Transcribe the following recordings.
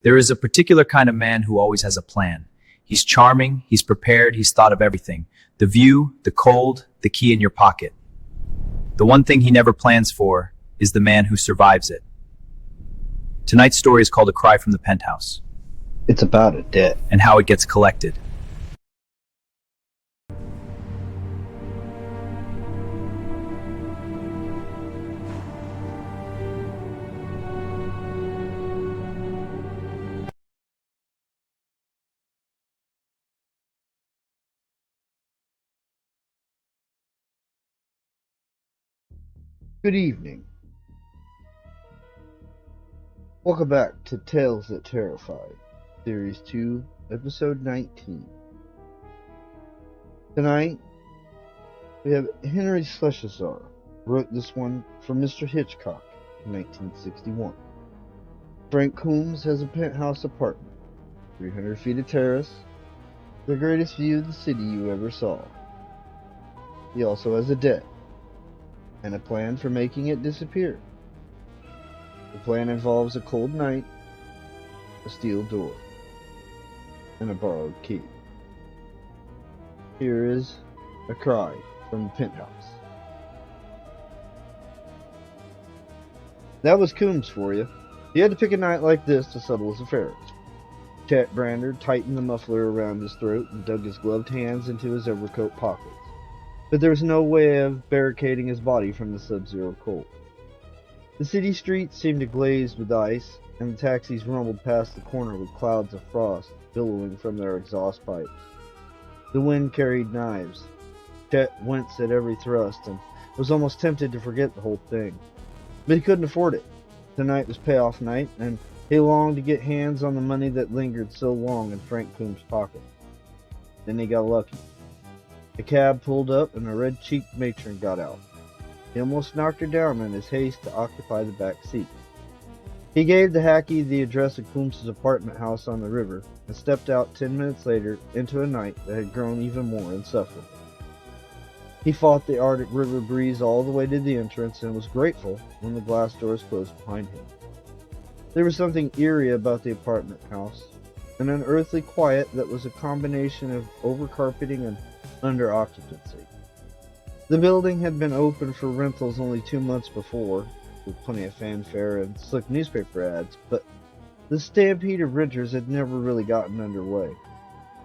There is a particular kind of man who always has a plan. He's charming, he's prepared, he's thought of everything. The view, the cold, the key in your pocket. The one thing he never plans for is the man who survives it. Tonight's story is called A Cry from the Penthouse, It's about a debt. and how it gets collected. Good evening. Welcome back to Tales That Terrify, Series 2, Episode 19. Tonight, we have Henry Slesar, wrote this one for Mr. Hitchcock in 1961. Frank Coombs has a penthouse apartment, 300 feet of terrace, the greatest view of the city you ever saw. He also has a debt, and a plan for making it disappear. The plan involves a cold night, a steel door, and a borrowed key. Here is A Cry from the Penthouse. That was Coombs for you. He had to pick a night like this to settle his affairs. Chet Brander tightened the muffler around his throat and dug his gloved hands into his overcoat pockets. But there was no way of barricading his body from the sub-zero cold. The city streets seemed to glaze with ice, and the taxis rumbled past the corner with clouds of frost billowing from their exhaust pipes. The wind carried knives. Chet winced at every thrust and was almost tempted to forget the whole thing. But he couldn't afford it. Tonight was payoff night, and he longed to get hands on the money that lingered so long in Frank Coombs' pocket. Then he got lucky. A cab pulled up and a red-cheeked matron got out. He almost knocked her down in his haste to occupy the back seat. He gave the hacky the address of Coombs' apartment house on the river and stepped out 10 minutes later into a night that had grown even more insufferable. He fought the Arctic river breeze all the way to the entrance and was grateful when the glass doors closed behind him. There was something eerie about the apartment house, an unearthly quiet that was a combination of over-carpeting and under occupancy. The building had been open for rentals only 2 months before, with plenty of fanfare and slick newspaper ads, but the stampede of renters had never really gotten underway.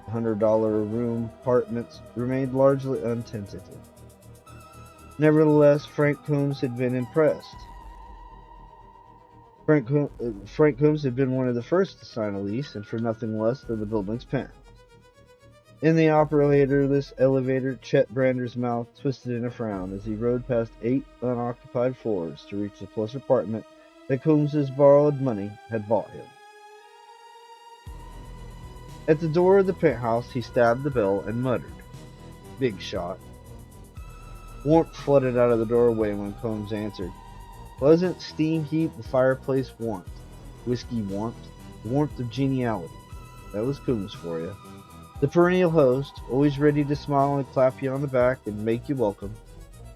$100 a room apartments remained largely untenanted. Nevertheless, Frank Coombs had been impressed. Frank Coombs had been one of the first to sign a lease, and for nothing less than the building's penthouse. In the operatorless elevator, Chet Brander's mouth twisted in a frown as he rode past 8 unoccupied floors to reach the plush apartment that Coombs' borrowed money had bought him. At the door of the penthouse, he stabbed the bell and muttered, "Big shot." Warmth flooded out of the doorway when Coombs answered. Pleasant steam heaped the fireplace warmth, whiskey warmth, the warmth of geniality. That was Coombs for you. The perennial host, always ready to smile and clap you on the back and make you welcome,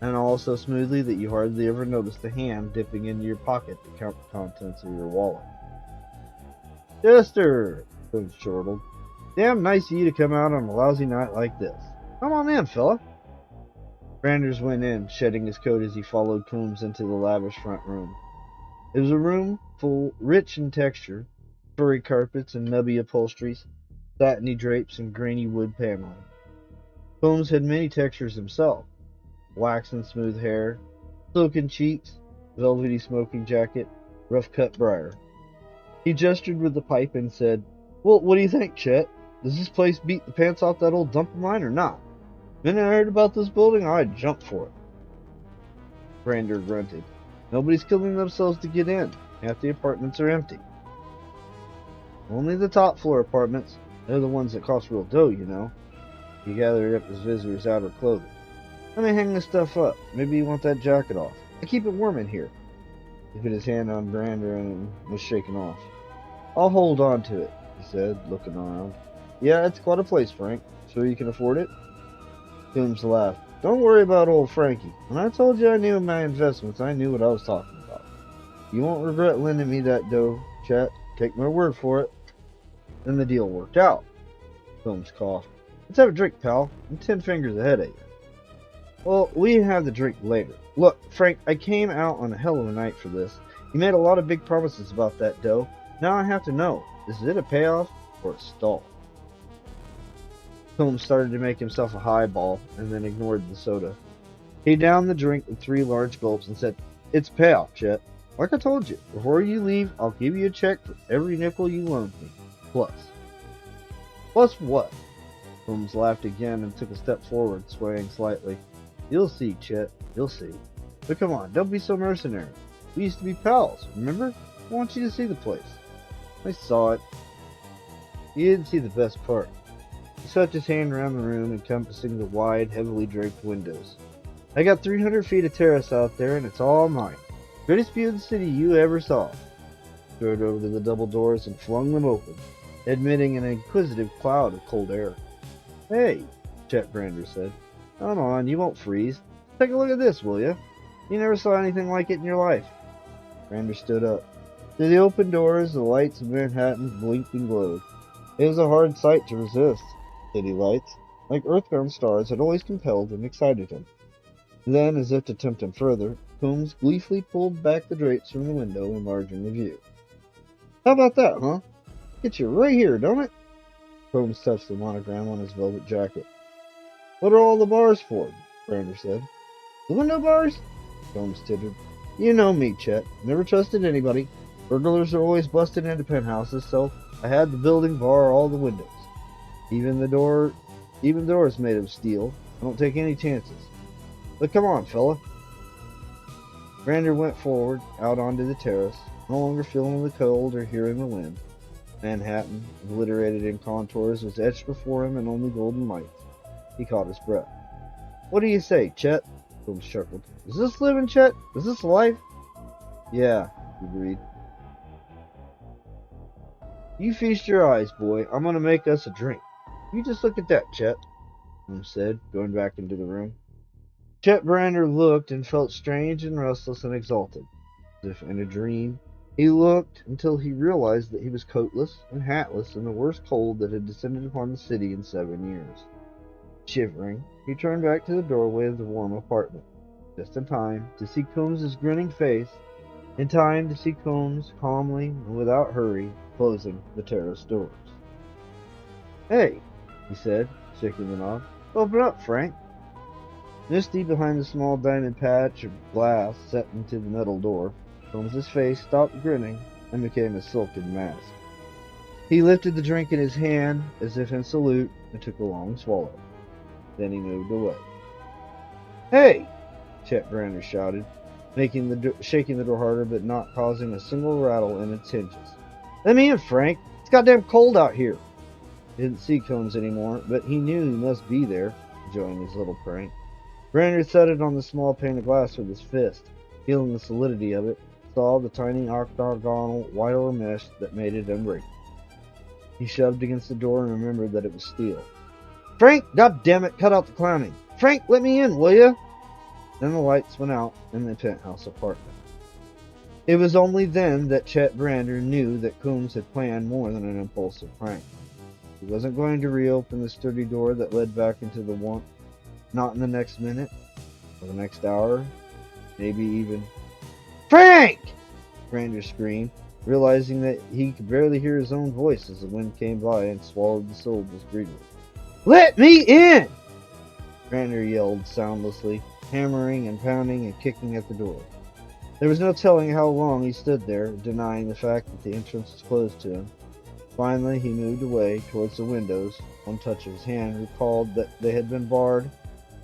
and all so smoothly that you hardly ever noticed a hand dipping into your pocket to count the contents of your wallet. "Chester," Coombs chortled. "Damn nice of you to come out on a lousy night like this. Come on in, fella." Branders went in, shedding his coat as he followed Coombs into the lavish front room. It was a room full, rich in texture, furry carpets and nubby upholsteries, satiny drapes and grainy wood paneling. Coombs had many textures himself: waxen smooth hair, silken cheeks, velvety smoking jacket, rough-cut briar. He gestured with the pipe and said, "Well, what do you think, Chet? Does this place beat the pants off that old dump of mine or not? Minute I heard about this building, I'd jump for it." Brander grunted. "Nobody's killing themselves to get in. Half the apartments are empty." "Only the top floor apartments. They're the ones that cost real dough, you know." He gathered up his visitor's outer clothing. "Let me hang this stuff up. Maybe you want that jacket off. I keep it warm in here." He put his hand on Brander and was shaken off. "I'll hold on to it," he said, looking around. "Yeah, it's quite a place, Frank. Sure you can afford it?" Coombs laughed. "Don't worry about old Frankie. When I told you I knew my investments, I knew what I was talking about. You won't regret lending me that dough, Chet. Take my word for it." then the deal worked out. Coombs coughed. Let's have a drink, pal. I'm 10 fingers ahead of you. Well, we can have the drink later. Look, Frank, I came out on a hell of a night for this. You made a lot of big promises about that dough. Now I have to know, is it a payoff or a stall? Coombs started to make himself a highball and then ignored the soda. He downed the drink with 3 large gulps and said, It's a payoff, Chet. Like I told you, before you leave, I'll give you a check for every nickel you loaned me. Plus. Plus what? Coombs laughed again and took a step forward, swaying slightly. You'll see, Chet. You'll see. But come on, don't be so mercenary. We used to be pals, remember? I want you to see the place. I saw it. You didn't see the best part. He swept his hand around the room, encompassing the wide, heavily draped windows. I got 300 feet of terrace out there, and it's all mine. Greatest view of the city you ever saw. Strode over to the double doors and flung them open, admitting an inquisitive cloud of cold air. Hey, Chet Brander said. Come on, you won't freeze. Take a look at this, will you? You never saw anything like it in your life. Brander stood up. Through the open doors, the lights of Manhattan blinked and glowed. It was a hard sight to resist. City lights, like earthbound stars, had always compelled and excited him. Then, as if to tempt him further, Coombs gleefully pulled back the drapes from the window, enlarging the view. How about that, huh? Gets you right here, don't it? Coombs touched the monogram on his velvet jacket. What are all the bars for? Brander said. The window bars? Coombs tittered. You know me, Chet. Never trusted anybody. Burglars are always busting into penthouses, so I had the building bar all the windows. Even doors made of steel. I don't take any chances. But come on, fella. Brander went forward, out onto the terrace, no longer feeling the cold or hearing the wind. Manhattan, obliterated in contours, was etched before him in only golden lights. He caught his breath. What do you say, Chet? Coombs chuckled. Is this living, Chet? Is this life? Yeah, he agreed. You feast your eyes, boy. I'm gonna make us a drink. You just look at that, Chet, Coombs said, going back into the room. Chet Brander looked and felt strange and restless and exalted. As if in a dream, he looked until he realized that he was coatless and hatless in the worst cold that had descended upon the city in 7 years. Shivering, he turned back to the doorway of the warm apartment, just in time to see Coombs' grinning face, in time to see Coombs calmly and without hurry closing the terrace doors. Hey, he said, shaking them off. Open up, Frank. Misty behind the small diamond patch of glass set into the metal door, Coombs' face stopped grinning and became a silken mask. He lifted the drink in his hand as if in salute and took a long swallow. Then he moved away. Hey! Chet Brander shouted, shaking the door harder but not causing a single rattle in its hinges. Let me in, Frank! It's goddamn cold out here! He didn't see Coombs anymore, but he knew he must be there, enjoying his little prank. Brander set it on the small pane of glass with his fist, feeling the solidity of it, saw the tiny octagonal wire mesh that made it unbreakable. He shoved against the door and remembered that it was steel. Frank, goddammit, cut out the clowning. Frank, let me in, will ya? Then the lights went out in the penthouse apartment. It was only then that Chet Brander knew that Coombs had planned more than an impulsive prank. He wasn't going to reopen the sturdy door that led back into the warmth, not in the next minute, or the next hour, maybe even... Frank! Brander screamed, realizing that he could barely hear his own voice as the wind came by and swallowed the syllables greedily. Let me in! Brander yelled soundlessly, hammering and pounding and kicking at the door. There was no telling how long he stood there, denying the fact that the entrance was closed to him. Finally, he moved away towards the windows. One touch of his hand recalled that they had been barred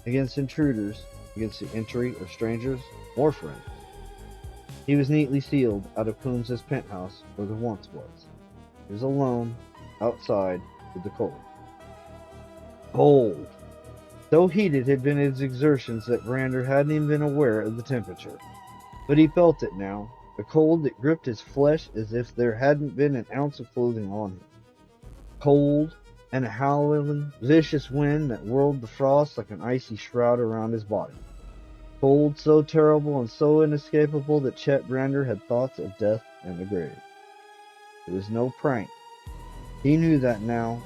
against intruders, against the entry of strangers or friends. He was neatly sealed out of Coombs' penthouse where the warmth was. He was alone, outside, with the cold. Cold! So heated had been his exertions that Brander hadn't even been aware of the temperature. But he felt it now, a cold that gripped his flesh as if there hadn't been an ounce of clothing on him. Cold, and a howling, vicious wind that whirled the frost like an icy shroud around his body. Cold so terrible and so inescapable that Chet Brander had thoughts of death and the grave. It was no prank. He knew that now.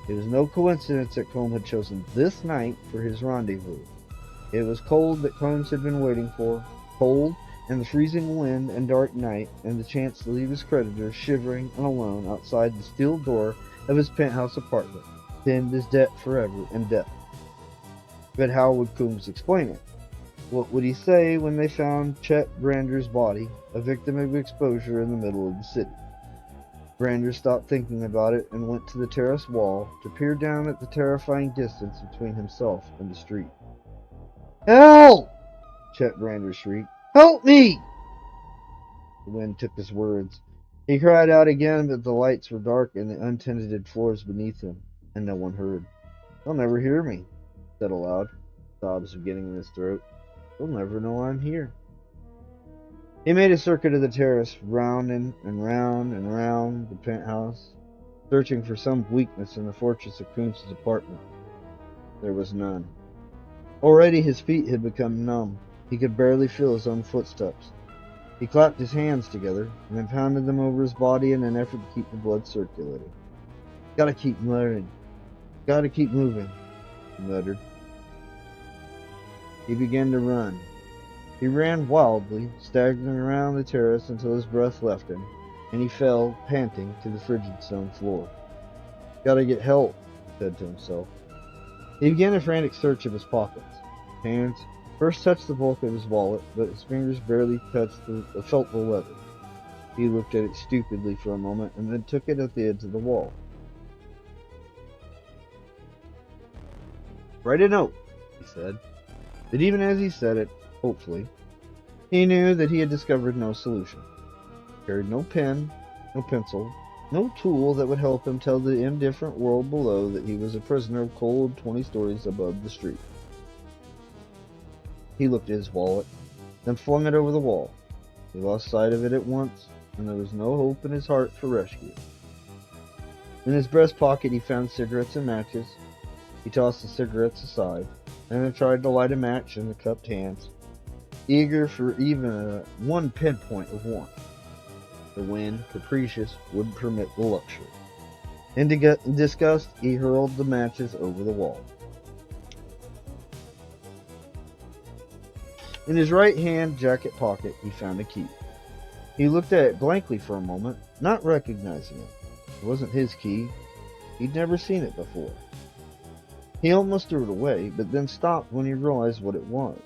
It was no coincidence that Coombs had chosen this night for his rendezvous. It was cold that Coombs had been waiting for. Cold, and the freezing wind and dark night, and the chance to leave his creditor shivering and alone outside the steel door of his penthouse apartment, pinned his debt forever in death. But how would Coombs explain it? What would he say when they found Chet Brander's body, a victim of exposure in the middle of the city? Brander stopped thinking about it and went to the terrace wall to peer down at the terrifying distance between himself and the street. "Help!" Chet Brander shrieked. "Help me!" The wind took his words. He cried out again, but the lights were dark in the untenanted floors beneath him, and no one heard. "They'll never hear me," he said aloud, sobs beginning in his throat. "They'll never know I'm here." He made a circuit of the terrace, round and round and round the penthouse, searching for some weakness in the fortress of Coombs' apartment. There was none. Already his feet had become numb. He could barely feel his own footsteps. He clapped his hands together and then pounded them over his body in an effort to keep the blood circulating. "Gotta keep moving. Gotta keep moving," he muttered. He began to run. He ran wildly, staggering around the terrace until his breath left him, and he fell, panting, to the frigid stone floor. "Gotta get help," he said to himself. He began a frantic search of his pockets. His hands first touched the bulk of his wallet, but his fingers barely felt the leather. He looked at it stupidly for a moment, and then took it at the edge of the wall. "Write a note," he said. But even as he said it, hopefully, he knew that he had discovered no solution. He carried no pen, no pencil, no tool that would help him tell the indifferent world below that he was a prisoner of cold 20 stories above the street. He looked at his wallet, then flung it over the wall. He lost sight of it at once, and there was no hope in his heart for rescue. In his breast pocket he found cigarettes and matches. He tossed the cigarettes aside, and then tried to light a match in the cupped hands, eager for even one pinpoint of warmth. The wind, capricious, wouldn't permit the luxury. In disgust, he hurled the matches over the wall. In his right hand jacket pocket, he found a key. He looked at it blankly for a moment, not recognizing it. It wasn't his key. He'd never seen it before. He almost threw it away, but then stopped when he realized what it was.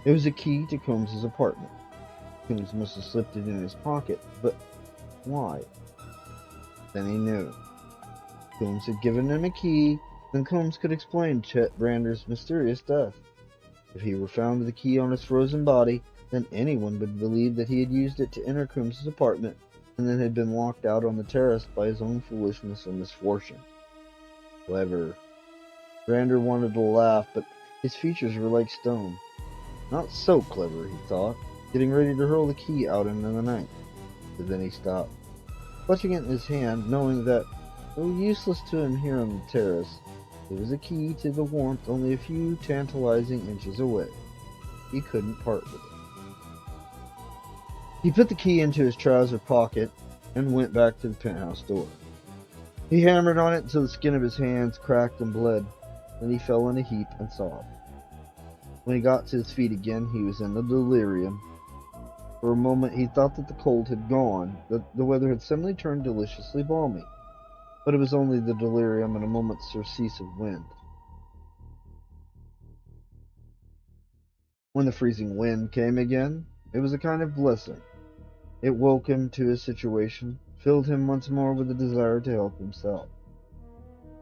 It was a key to Coombs' apartment. Coombs must have slipped it in his pocket, but why? Then he knew. Coombs had given him a key, then Coombs could explain Chet Brander's mysterious death. If he were found with the key on his frozen body, then anyone would believe that he had used it to enter Coombs' apartment, and then had been locked out on the terrace by his own foolishness and misfortune. Clever. Brander wanted to laugh, but his features were like stone. Not so clever, he thought, getting ready to hurl the key out into the night. But then he stopped, clutching it in his hand, knowing that, though useless to him here on the terrace, it was a key to the warmth only a few tantalizing inches away. He couldn't part with it. He put the key into his trouser pocket and went back to the penthouse door. He hammered on it until the skin of his hands cracked and bled. Then he fell in a heap and sobbed. When he got to his feet again, he was in a delirium. For a moment he thought that the cold had gone, that the weather had suddenly turned deliciously balmy. But it was only the delirium and a moment's surcease of wind. When the freezing wind came again, it was a kind of blessing. It woke him to his situation, filled him once more with the desire to help himself.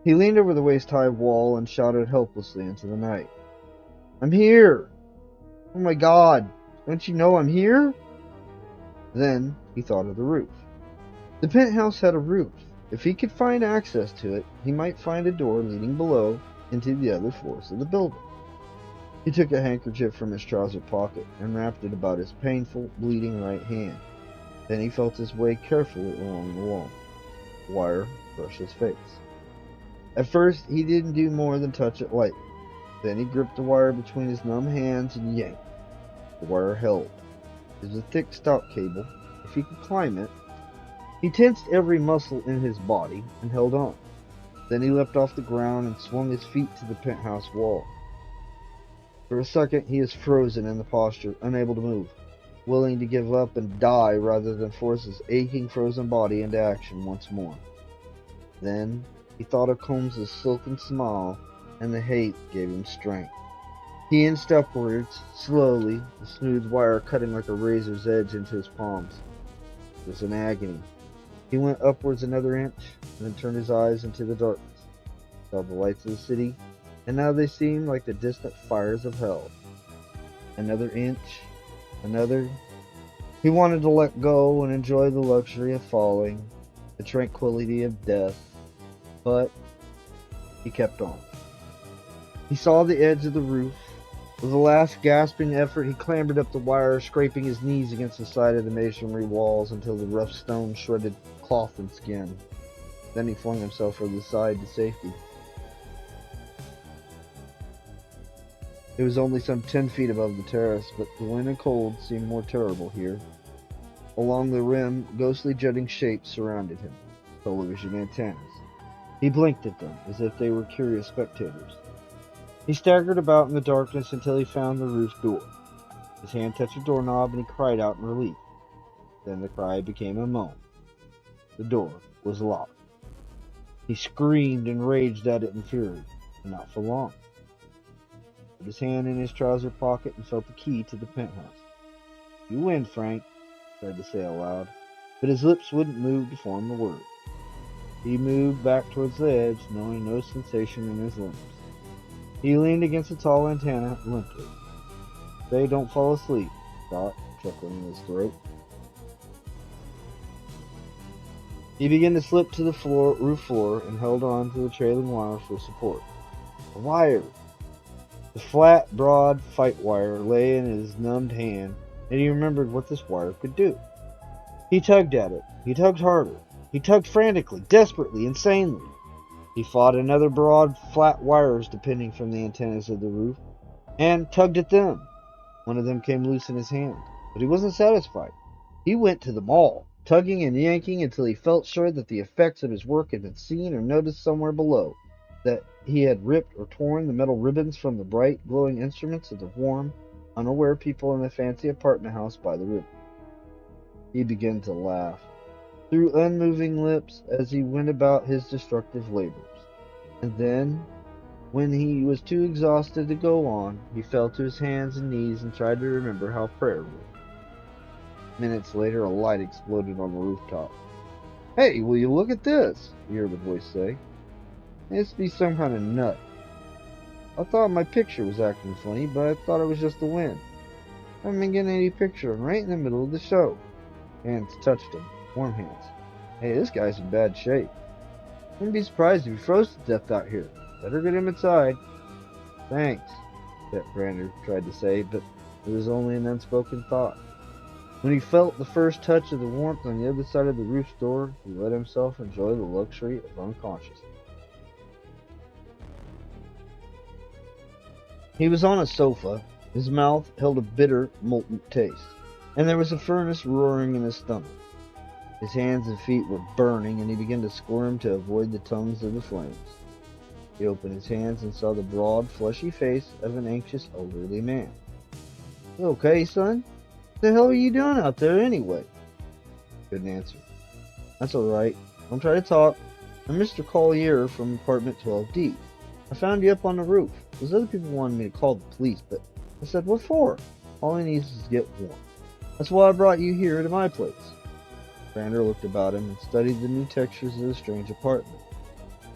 He leaned over the waist-high wall and shouted helplessly into the night. "I'm here! Oh my God! Don't you know I'm here?" Then he thought of the roof. The penthouse had a roof. If he could find access to it, he might find a door leading below into the other floors of the building. He took a handkerchief from his trouser pocket and wrapped it about his painful, bleeding right hand. Then he felt his way carefully along the wall. The wire brushed his face. At first, he didn't do more than touch it lightly. Then he gripped the wire between his numb hands and yanked. The wire held. It was a thick, stout cable. If he could climb it, He tensed every muscle in his body and held on. Then he leapt off the ground and swung his feet to the penthouse wall. For a second he is frozen in the posture, unable to move, willing to give up and die rather than force his aching frozen body into action once more. Then he thought of Coombs' silken smile, and the hate gave him strength. He inched upwards, slowly, the smooth wire cutting like a razor's edge into his palms. It was an agony. He went upwards another inch, and then turned his eyes into the darkness. Saw the lights of the city, and now they seemed like the distant fires of hell. Another inch, another. He wanted to let go and enjoy the luxury of falling, the tranquility of death, but he kept on. He saw the edge of the roof. With a last gasping effort, he clambered up the wire, scraping his knees against the side of the masonry walls until the rough stone shredded cloth and skin. Then he flung himself over the side to safety. It was only some 10 feet above the terrace, but the wind and cold seemed more terrible here. Along the rim, ghostly jutting shapes surrounded him, television antennas. He blinked at them, as if they were curious spectators. He staggered about in the darkness until he found the roof door. His hand touched the doorknob, and he cried out in relief. Then the cry became a moan. The door was locked. He screamed and raged at it in fury, but not for long. He put his hand in his trouser pocket and felt the key to the penthouse. "You win, Frank," he tried to say aloud, but his lips wouldn't move to form the word. He moved back towards the edge, knowing no sensation in his limbs. He leaned against the tall antenna limply. "Say, don't fall asleep," he thought, chuckling in his throat. He began to slip to the roof floor and held on to the trailing wire for support. A wire! The flat, broad fight wire lay in his numbed hand, and he remembered what this wire could do. He tugged at it. He tugged harder. He tugged frantically, desperately, insanely. He fought another broad, flat wires depending from the antennas of the roof, and tugged at them. One of them came loose in his hand, but he wasn't satisfied. He went to them all, tugging and yanking until he felt sure that the effects of his work had been seen or noticed somewhere below, that he had ripped or torn the metal ribbons from the bright, glowing instruments of the warm, unaware people in the fancy apartment house by the river. He began to laugh through unmoving lips as he went about his destructive labors. And then, when he was too exhausted to go on, he fell to his hands and knees and tried to remember how prayer worked. Minutes later, a light exploded on the rooftop. "Hey, will you look at this?" he heard a voice say. "This be some kind of nut. I thought my picture was acting funny, but I thought it was just the wind. I haven't been getting any picture right in the middle of the show." Hands touched him. Warm hands. "Hey, this guy's in bad shape. Wouldn't be surprised if he froze to death out here. Better get him inside." "Thanks," Pet Brander tried to say, but it was only an unspoken thought. When he felt the first touch of the warmth on the other side of the roof's door, he let himself enjoy the luxury of unconsciousness. He was on a sofa. His mouth held a bitter, molten taste, and there was a furnace roaring in his stomach. His hands and feet were burning, and he began to squirm to avoid the tongues of the flames. He opened his hands and saw the broad, fleshy face of an anxious, elderly man. "You okay, son? What the hell are you doing out there, anyway?" Couldn't answer. "That's all right. Don't try to talk. I'm Mr. Collier from apartment 12D. I found you up on the roof. Those other people wanted me to call the police, but I said, what for? All he needs is to get warm. That's why I brought you here to my place." Brander looked about him and studied the new textures of the strange apartment.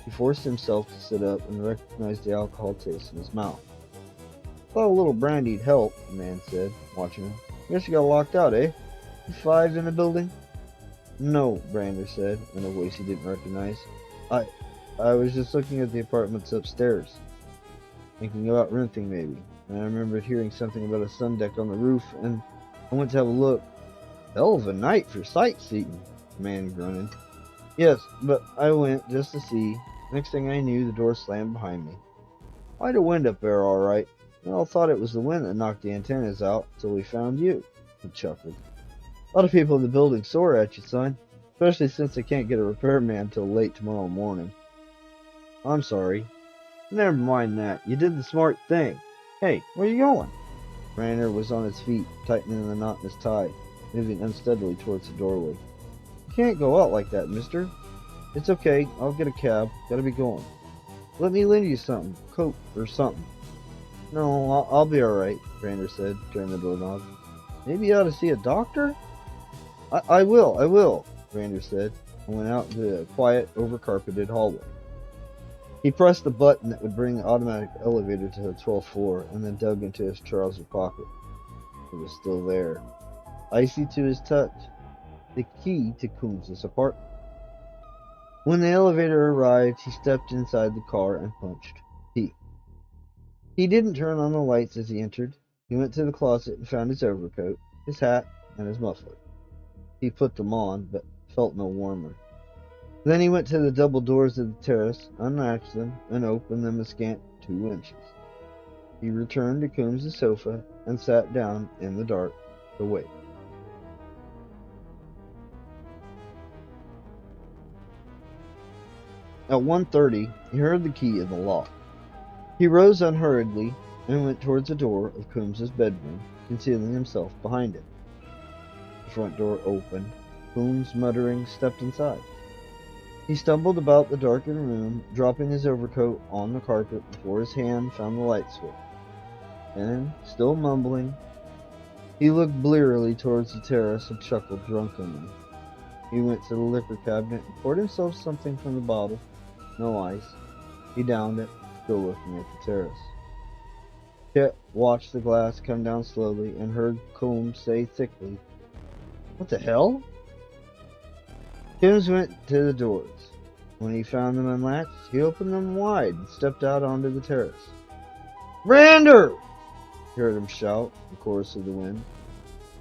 He forced himself to sit up and recognized the alcohol taste in his mouth. "Thought a little brandy'd help," the man said, watching him. "Guess you got locked out, eh? You 5 in the building?" "No," Brander said, in a voice he didn't recognize. I was just looking at the apartments upstairs. Thinking about renting, maybe. And I remembered hearing something about a sun deck on the roof, and I went to have a look." "Hell of a night for sightseeing," the man grunted. "Yes, but I went just to see. Next thing I knew, the door slammed behind me. Quite a wind up there, all right. We all thought it was the wind that knocked the antennas out, till we found you." He chuckled. "A lot of people in the building sore at you, son. especially since I can't get a repairman till late tomorrow morning. I'm sorry. Never mind that. You did the smart thing. Hey, where you going? Brander was on his feet, tightening the knot in his tie, moving unsteadily towards the doorway. You can't go out like that, mister. It's okay. I'll get a cab. Gotta be going. Let me lend you something. Coat or something. No, I'll be alright, Brander said, turning the doorknob. Maybe you ought to see a doctor? I will, Brander said, and went out into a quiet, over-carpeted hallway. He pressed the button that would bring the automatic elevator to the 12th floor, and then dug into his trouser pocket. It was still there, icy to his touch, the key to Coombs' apartment. When the elevator arrived, he stepped inside the car and punched P. He didn't turn on the lights as he entered. He went to the closet and found his overcoat, his hat, and his muffler. He put them on, but felt no warmer. Then he went to the double doors of the terrace, unlatched them, and opened them a scant 2 inches. He returned to Coombs' sofa and sat down in the dark to wait. At 1:30, he heard the key in the lock. He rose unhurriedly and went towards the door of Coombs' bedroom, concealing himself behind it. The front door opened. Coombs, muttering, stepped inside. He stumbled about the darkened room, dropping his overcoat on the carpet before his hand found the light switch. Then, still mumbling, he looked blearily towards the terrace and chuckled drunkenly. He went to the liquor cabinet and poured himself something from the bottle. No ice. He downed it, still looking at the terrace. Chet watched the glass come down slowly and heard Coombs say thickly, "What the hell?" Coombs went to the doors. When he found them unlatched, he opened them wide and stepped out onto the terrace. "Brander!" he heard him shout, the chorus of the wind.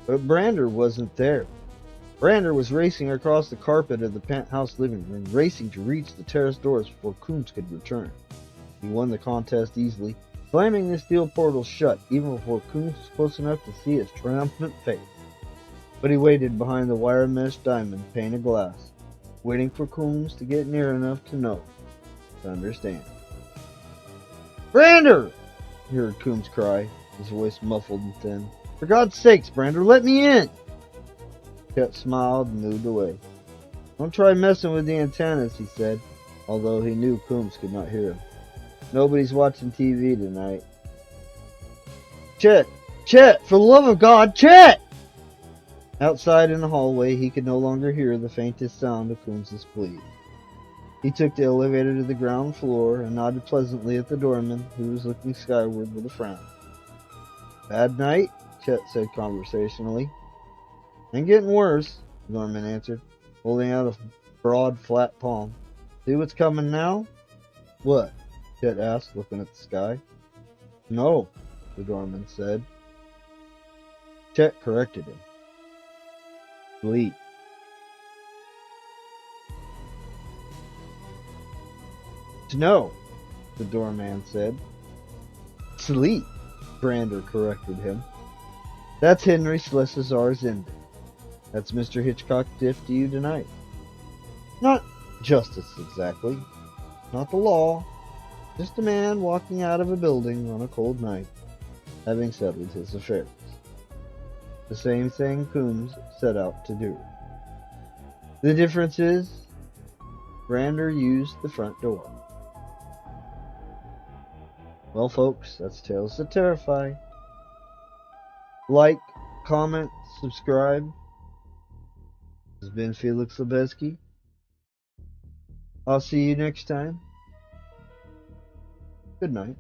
But Brander wasn't there. Brander was racing across the carpet of the penthouse living room, racing to reach the terrace doors before Coombs could return. He won the contest easily, slamming the steel portal shut even before Coombs was close enough to see his triumphant face. But he waited behind the wire mesh diamond pane of glass, waiting for Coombs to get near enough to know, to understand. "Brander!" he heard Coombs cry, his voice muffled and thin. "For God's sakes, Brander, let me in!" Chet smiled and moved away. "Don't try messing with the antennas," he said, although he knew Coombs could not hear him. "Nobody's watching TV tonight." "Chet! Chet! For the love of God, Chet!" Outside in the hallway, he could no longer hear the faintest sound of Coombs' plea. He took the elevator to the ground floor and nodded pleasantly at the doorman, who was looking skyward with a frown. "Bad night?" Chet said conversationally. "Ain't getting worse," the doorman answered, holding out a broad, flat palm. "See what's coming now?" "What?" Chet asked, looking at the sky. "No," the doorman said. Chet corrected him. "Sleep." "Snow," the doorman said. "Sleep," Brander corrected him. "That's Henry Slesar's ending. That's Mr. Hitchcock's gift to you tonight. Not justice exactly, not the law, just a man walking out of a building on a cold night, having settled his affairs. The same thing Coombs set out to do. The difference is, Brander used the front door. Well, folks, that's Tales That Terrify. Like, comment, subscribe. This has been Felix Lebeski. I'll see you next time. Good night.